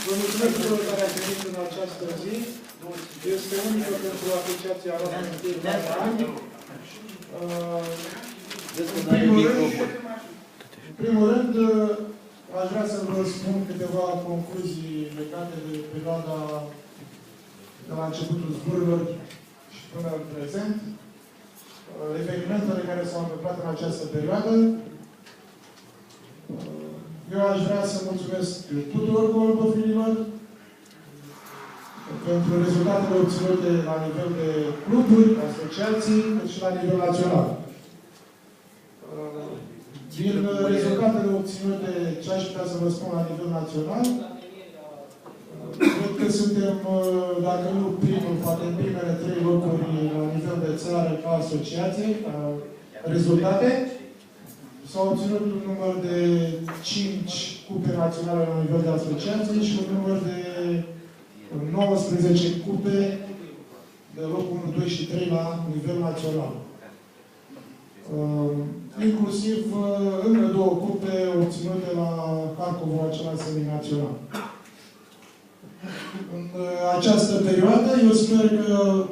Vă mulțumesc celor care ați venit în această zi. Este unică pentru asociația noastră în ani. În primul rând, aș vrea să vă spun câteva concluzii legate de perioada de la începutul zborurilor și până în prezent. Evenimentele care s-au întâmplat în această perioadă. Eu aș vrea să mulțumesc tuturor colaboratorilor pentru rezultatele obținute la nivel de cluburi, asociații, cât și la nivel național. Din rezultatele obținute, ce aș putea să vă spun la nivel național, cred că suntem, dacă nu primul, poate în primele 3 locuri la nivel de țară ca asociație, ca rezultate. S-au obținut un număr de 5 cupe naționale la nivel de asociație și un număr de 19 cupe de locul 1, 2 și 3 la nivel național. Inclusiv încă 2 cupe obținute la Harkov, acela semi-național. În această perioadă, eu sper că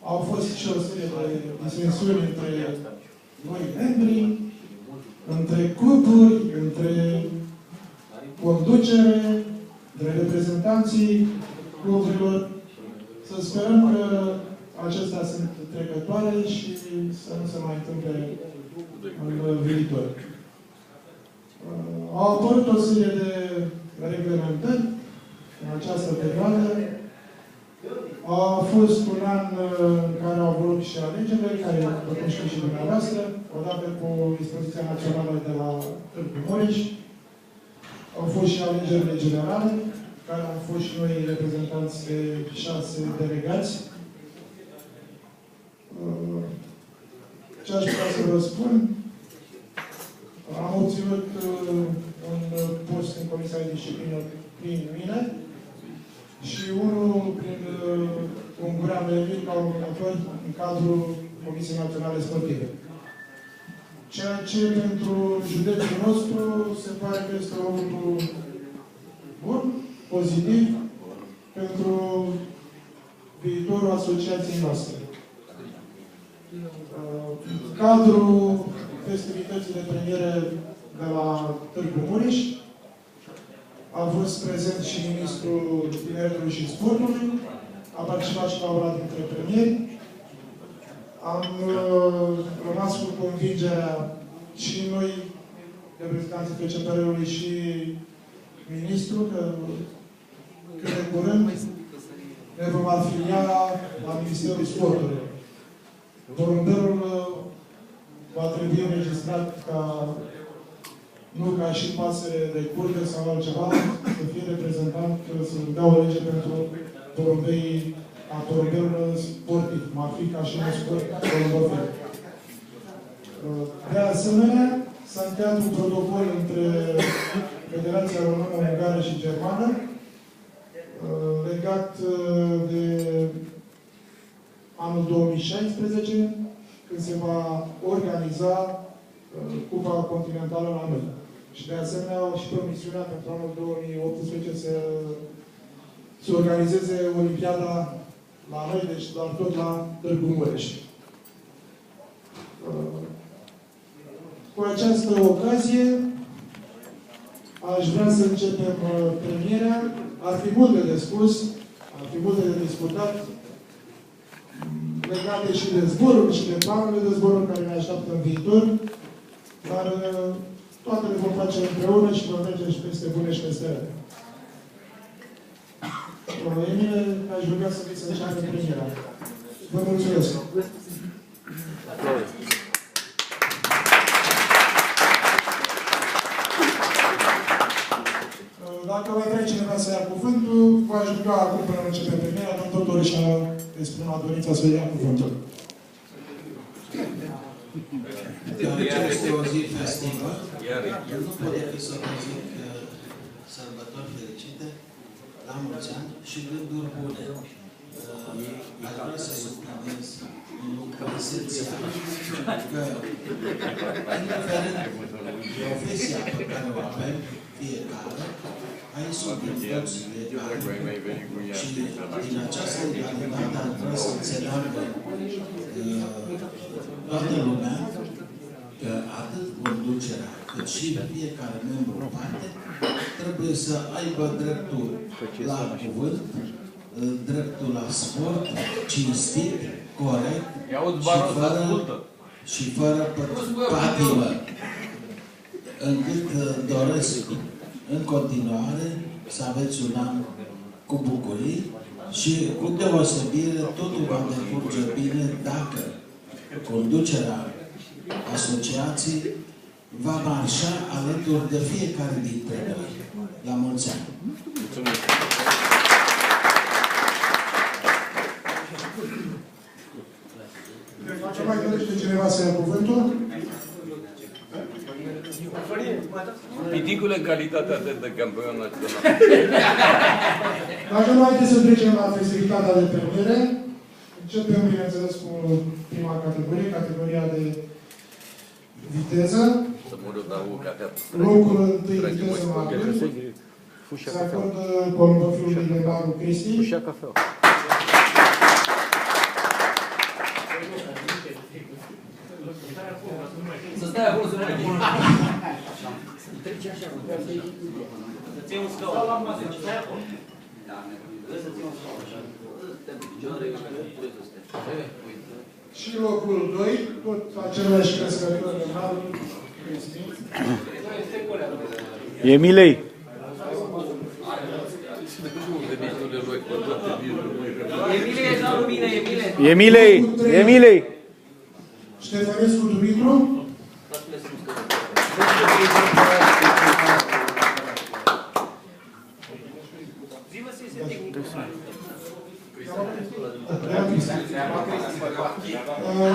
au fost și o serie de disensiuni între noi membri, între cluburi, între conducere, între reprezentanții cluburilor. Să sperăm că acestea sunt trecătoare și să nu se mai întâmple în viitor. Au apărut o serie de reglementări în această perioadă. A fost un an în care au avut și alegerile, care putem ști și dumneavoastră, odată cu dispoziția națională de la Târgu Mureș. Au fost și alegerile generale, care am fost și noi reprezentanți de 6 delegați. Ce aș putea să vă spun? Am obținut un post în Comisia de Disciplină prin mine și unul prin un Guram Levin ca următor în cadrul Comisiei Naționale Sportive. Ceea ce pentru județul nostru se pare că este un lucru bun, pozitiv, pentru viitorul asociației noastre. În cadrul festivității de premiere de la Târgu Mureș a fost prezent și Ministrul Tineretului și Sportului, a participat și la ora dintre premieri. Am rămas cu convingerea și noi, reprezentanții FCPR-ului și Ministrul, că cât de curând ne vom afilia la Ministerul Sportului. Voluntarul va trebui înregistrat ca, nu ca și pasăre de curte sau altceva, să fie reprezentant, să dea o lege pentru porumbeul sportiv, ar fi ca și un sport voluntar. De asemenea, s-a încheiat un protocol între Federația Română, Ungară și Germană legat de anul 2016, când se va organiza Cupa Continentală la noi. Și de asemenea și promisiunea pentru anul 2018 să se organizeze Olimpiada la noi, deci doar tot la Târgu Mureș. Cu această ocazie aș vrea să începem premierea. Ar fi multe de spus, ar fi multe de discutat, legate și de zboruri și de planurile de zboruri care ne așteaptă în viitor, dar toate le vom face împreună și vom merge și peste bune și peste rele. Emile, aș ruga să fiți să înceapă premiera. Vă mulțumesc! Dacă va vrea cineva să ia cuvântul, v-aș ruga acum până începe premiera, domnul Dorișa îți spune la dorința să ia cuvântul. Deoarece este o zi festivă, eu nu pot decât să vă zic sărbători fericite, la mulți ani și gânduri bune. Aș vrea să subliniez un lucru esențial, că, indiferent profesia pe care o avem fiecare, Aici sunt toți și din această egalitate ar vrea să înțeleagă toată lumea că atât conducerea cât și fiecare membru în parte trebuie să aibă dreptul la cuvânt, dreptul la sport, cinstit, corect și fără patimă. Încât doresc în continuare să aveți un an cu bucurii și cu deosebire totul va decurge bine dacă conducerea asociației va marșa alături de fiecare dintre noi. La mulți ani! Mulțumesc! Ce mai dorește cineva să ia cuvântul? Piticule, calitatea de campion național. Dacă nu haideți să trecem la festivitatea de premiere, începem, bineînțeles, cu prima categorie, categoria de viteză. Locul întâi viteză matur. Se acordă columbofiului Lenaru Cristi. Să stai acolo să mai bun. Trece așa, să ții un scaun. Stai acolo. Vrei să ții un scaun așa? Și locul 2, tot același crescător Lenaru Cristi. Emilei. Emilei, ești la lumină, Emile. Emilei. Emilei. Ștefănescu Dumitru.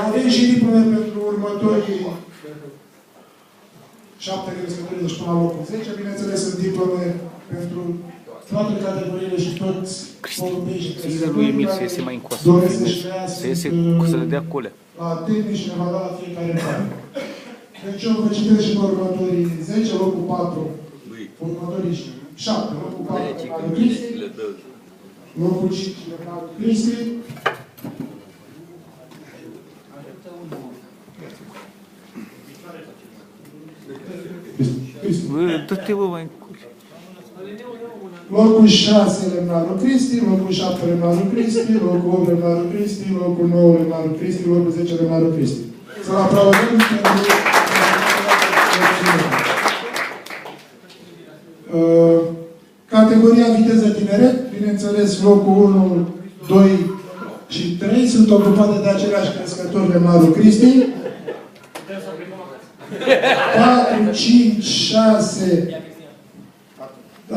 Avem și diplome pentru următorii 7 crescători, deci până la locul 10. Bineînțeles, sunt diplome pentru toate categoriile și toți porumbei și crescători lui Emil să iese mai încoasă. Doresc să-și lea, să iese, să le dea colea. La tehnici și ne va da la fiecare parte. Deci eu vă citesc și pe următorii 10, locul 4, următorii 7, locul 4, Lenaru Cristi, locul 5, Lenaru Cristi, Dă-te, bă, mai încoasă. locul 6, Lenaru Cristi, locul 7, Lenaru Cristi, locul 8, Lenaru Cristi, locul 9, Lenaru Cristi, locul 10, Lenaru Cristi. Să-l aplaudăm pentru categoria viteză tineret, bineînțeles, locul 1, 2 și 3 sunt ocupate de aceleași crescători Lenaru Cristi. 4, 5, 6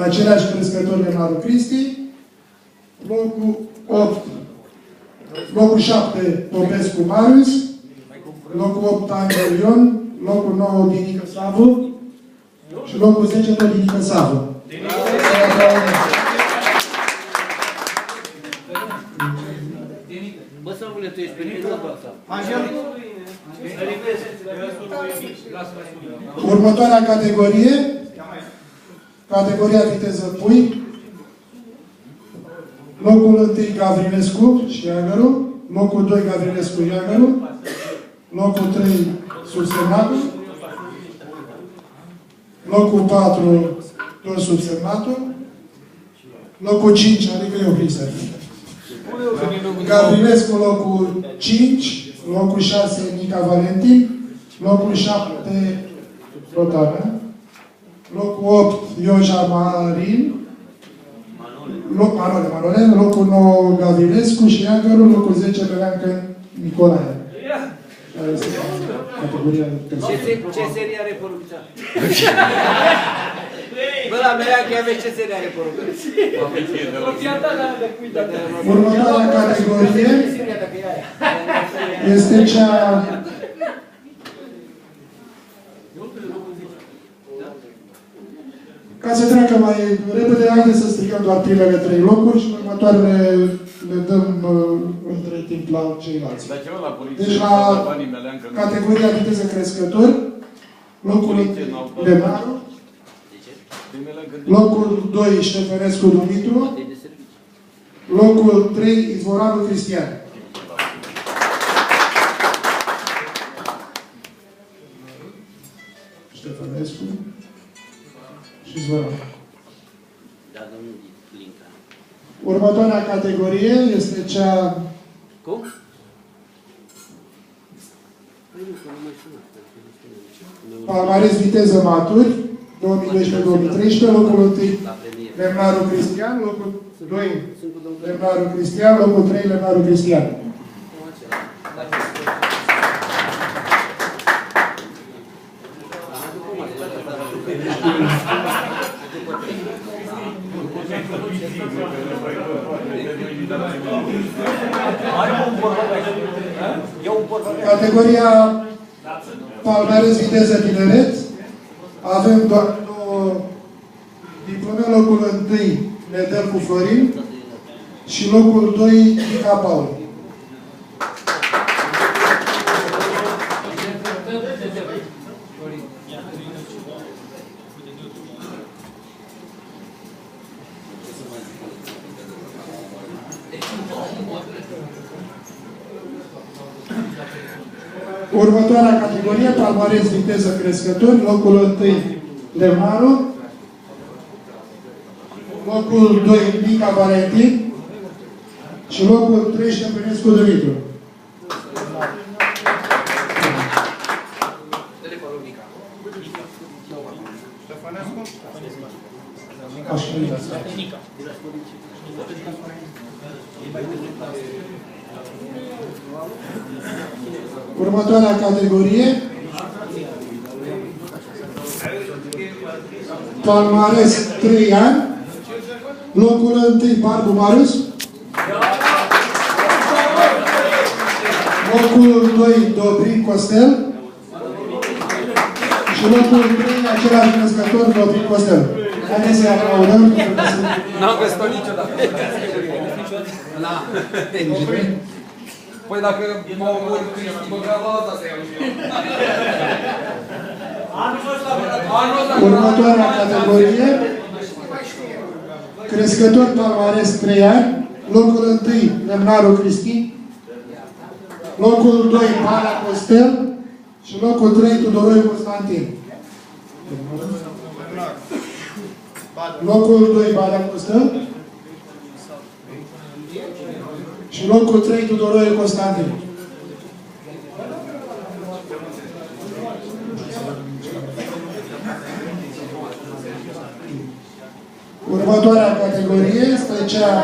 aceleași crescători Lenaru Cristi. Locul 8, locul 7 Popescu Marius, locul 8 Angel Ion, locul 9 Dinică Savu și locul 10 tot Dinică Savu. Bă, Savule, tu ești pe mine, Următoarea categorie, categoria viteză pui, locul 1 Gavrilescu și Iagăru, locul 2 Gavrilescu Iagăru, locul 3 subsemnatul, locul 4 tot subsemnatul, locul 5, adică eu, Hristă. Gavrilescu locul 5, locul 6 Nica Valentin, locul 7 Rotana, locul 8 Ioja Marin, Manole, locul 9 Gavrilescu și Iagăru, locul 10 Beleancă Nicolae. Categoria ce serie are porumbța? Bă, la Beleancă aveți ce serie are porumbța? Următoarea categorie este cea ca să treacă mai repede, haideți să strigăm doar primele 3 locuri și următoarele le dăm între timp la ceilalți. Deci la categoria viteză crescător, locul Lenaru, Locul 2, Ștefănescu Dumitru. Locul 3, Izvoranu Cristian. Ștefănescu și Izvoranu. Următoarea categorie este cea... Cum? Palmares Viteză Maturi, 2012-2013, locul 1, Lemnaru Cristian, locul 2, Lemnaru Cristian, locul 3, Lemnaru Cristian. Categoria Palmares Viteză Tineret. Avem doar 2 diplome. Locul 1, Nedelcu Florin și locul 2, Mica Paul. Următoarea categorie, Palmares Viteză Crescători, locul 1, Lemnaru, locul 2, Mica Valentin și locul 3, Ștefănescu Dumitru. Următoarea categorie, Palmares 3 ani, locul 1, Barbu Marius, locul 2, Dobrin Costel și locul 3, același crescător, Dobrin Costel. Haideți să-i aplaudăm. N-am găsit-o niciodată. Păi dacă mă omor Cristi, băga la asta să iau și eu. Următoarea categorie, Crescător Palmares 3 ani, locul 1, Lemnaru Cristi, locul 2, Bala Costel și locul 3, Tudoroiu Constantin. Locul 2, Bala Costel și locul 3, Tudoroiu Constantin. Următoarea categorie este cea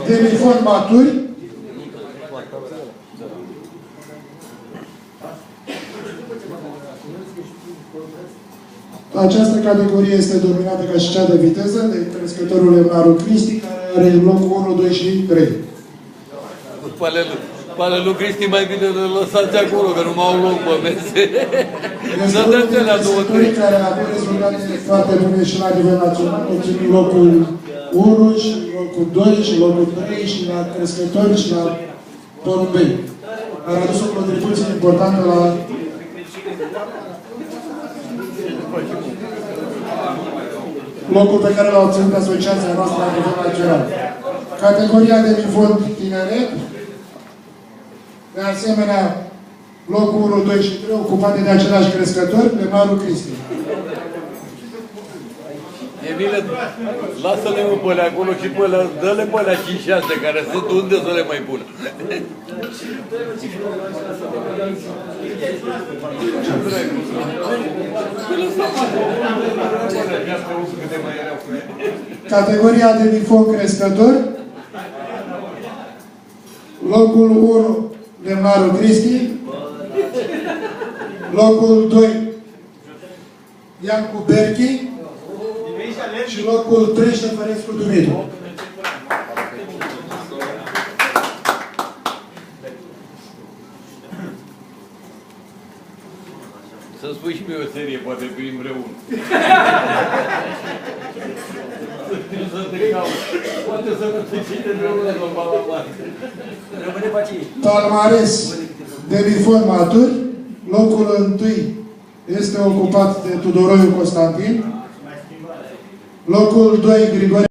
de uniform maturi. Această categorie este dominată ca și cea de viteză de crescătorul Lemnaru Cristi, care are locul 1, 2 și 3. Pale lui Cristi mai bine le lăsați acolo, că nu m-au loc pe mese. Să dăm de la 2-3. Care a avut rezultate foarte bune și la nivel național, obținut locul 1 și locul 2 și locul 3 și la crescători și la porumbei. Care a adus o contribuție importantă la locul pe care l-a obținut asociația noastră la nivel național. Categoria de uniform tineret, de asemenea, locul 1, 2 și 3, ocupate de același crescător, Lemnaru Cristi. Emile, lasă-le mă pe alea acolo și pe alea, dă-le pe alea 5-6 care sunt unde să le mai pună. Categoria de uniform crescător, locul 1, Lemnaru Cristi, locul 2, Iancu Berchi și locul 3, Ștefănescu Dumitru. Să spui și mie o serie, poate fi împreună. Să te caut. Poate să nu te cite împreună la Balamar. Rămâne pe aici. Palmares de uniform maturi, locul 1 este ocupat de Tudoroiu Constantin, Locul 2, Grigore